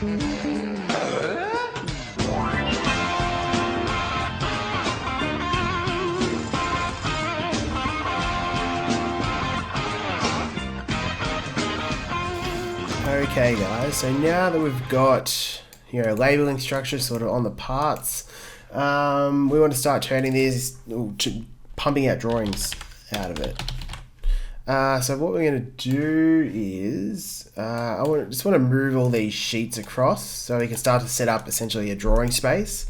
Okay guys, so now that we've got, labeling structure sort of on the parts, we want to start turning these, pumping out drawings out of it. So what we're going to do is, I just want to move all these sheets across so we can start to set up essentially a drawing space.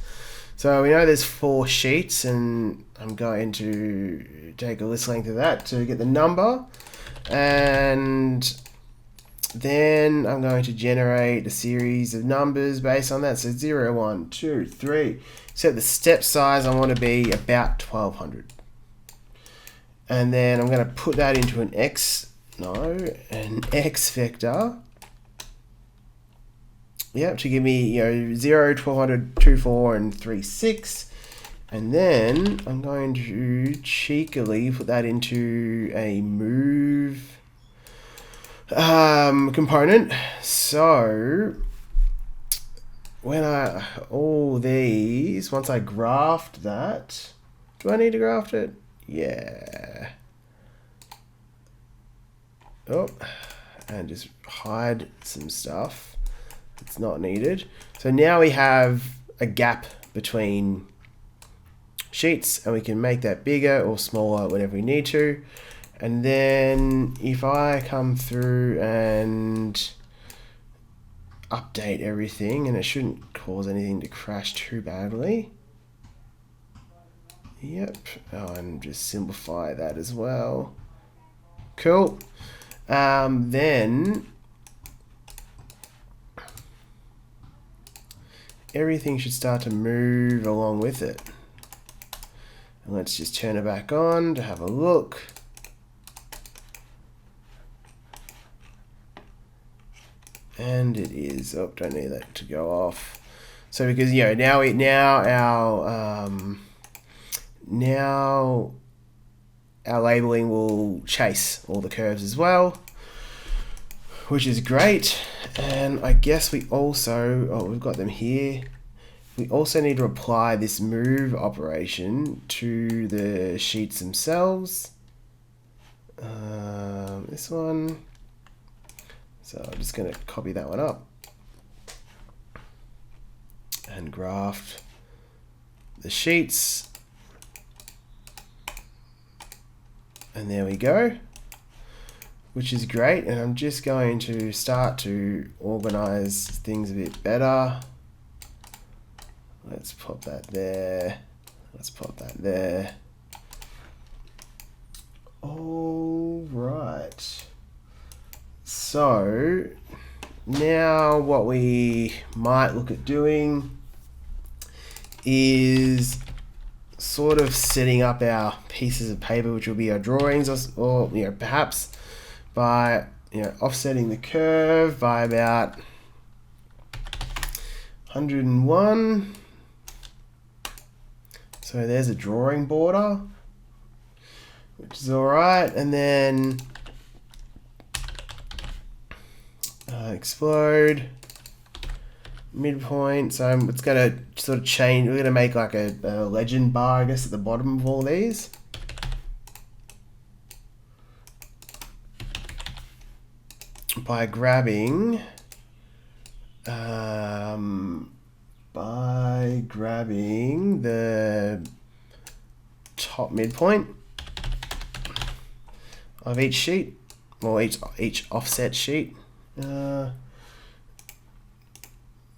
So we know there's 4 sheets, and I'm going to take a list length of that to get the number, and then I'm going to generate a series of numbers based on that. So 0, 1, 2, 3. Set the step size I want to be about 1200. And then I'm going to put that into an X vector. Yep, to give me 0, 1200, 2, 4, and 3, 6. And then I'm going to cheekily put that into a move component. So when once I graft that, do I need to graft it? Yeah. Oh, and just hide some stuff that's not needed. So now we have a gap between sheets, and we can make that bigger or smaller whenever we need to. And then if I come through and update everything, and it shouldn't cause anything to crash too badly. Yep. Oh, and just simplify that as well. Cool. Then everything should start to move along with it. And let's just turn it back on to have a look. And it is. Oh, don't need that to go off. So because now our labeling will chase all the curves as well, which is great. And I guess we also, we've got them here. We also need to apply this move operation to the sheets themselves. This one. So I'm just going to copy that one up and graft the sheets. And there we go, which is great. And I'm just going to start to organize things a bit better. Let's pop that there. Let's pop that there. All right. So now what we might look at doing is sort of setting up our pieces of paper, which will be our drawings, or perhaps by offsetting the curve by about 101. So there's a drawing border, which is all right. And then explode midpoint. So it's going to sort of change. We're going to make like a legend bar, I guess, at the bottom of all these. By grabbing the top midpoint of each sheet, or each offset sheet.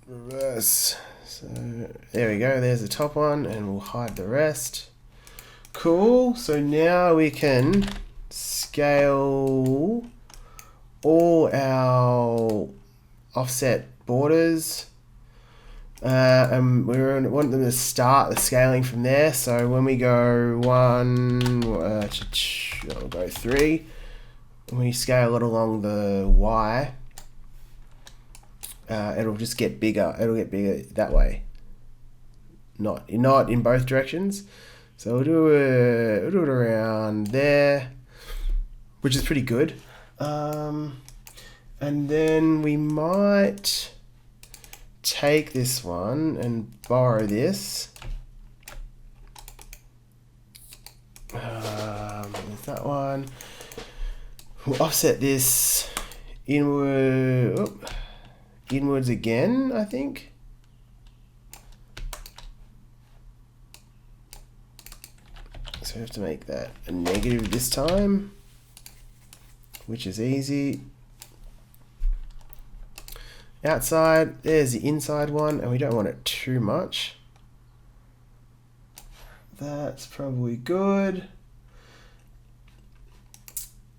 Reverse. So there we go. There's the top one, and we'll hide the rest. Cool. So now we can scale all our offset borders, and we want them to start the scaling from there. So when we go 1, I'll go 3. When we scale it along the Y, it'll just get bigger. It'll get bigger that way, not in both directions. So we'll do it around there, which is pretty good. And then we might take this one and borrow this. There's that one. We'll offset this inwards again, I think. So we have to make that a negative this time, which is easy. Outside, there's the inside one, and we don't want it too much. That's probably good.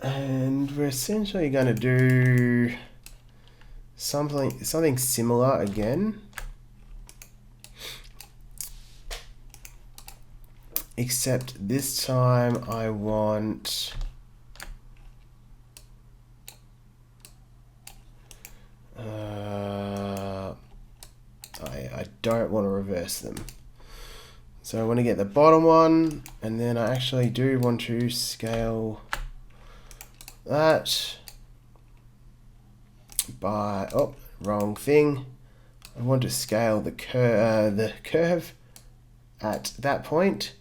And we're essentially going to do something similar again. Except this time I want I don't want to reverse them. So I want to get the bottom one, and then I actually do want to scale that by, oh, wrong thing. I want to scale the curve at that point.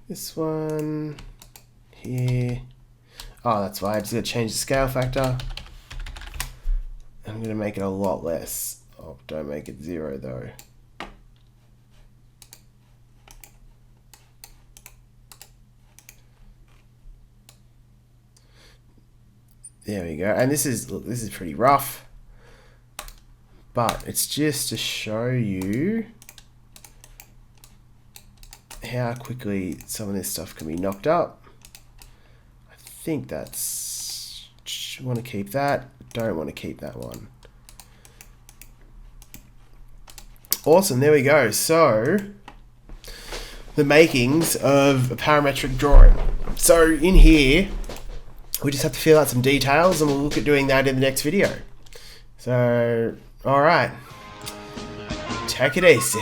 This one here. Oh, that's why I just got to change the scale factor. I'm going to make it a lot less. Oh, don't make it 0 though. There we go. And this is, look, this is pretty rough, but it's just to show you how quickly some of this stuff can be knocked up. I think that's, want to keep that, don't want to keep that one. Awesome, there we go. So, the makings of a parametric drawing. So in here, we just have to fill out some details, and we'll look at doing that in the next video. So, alright, take it easy.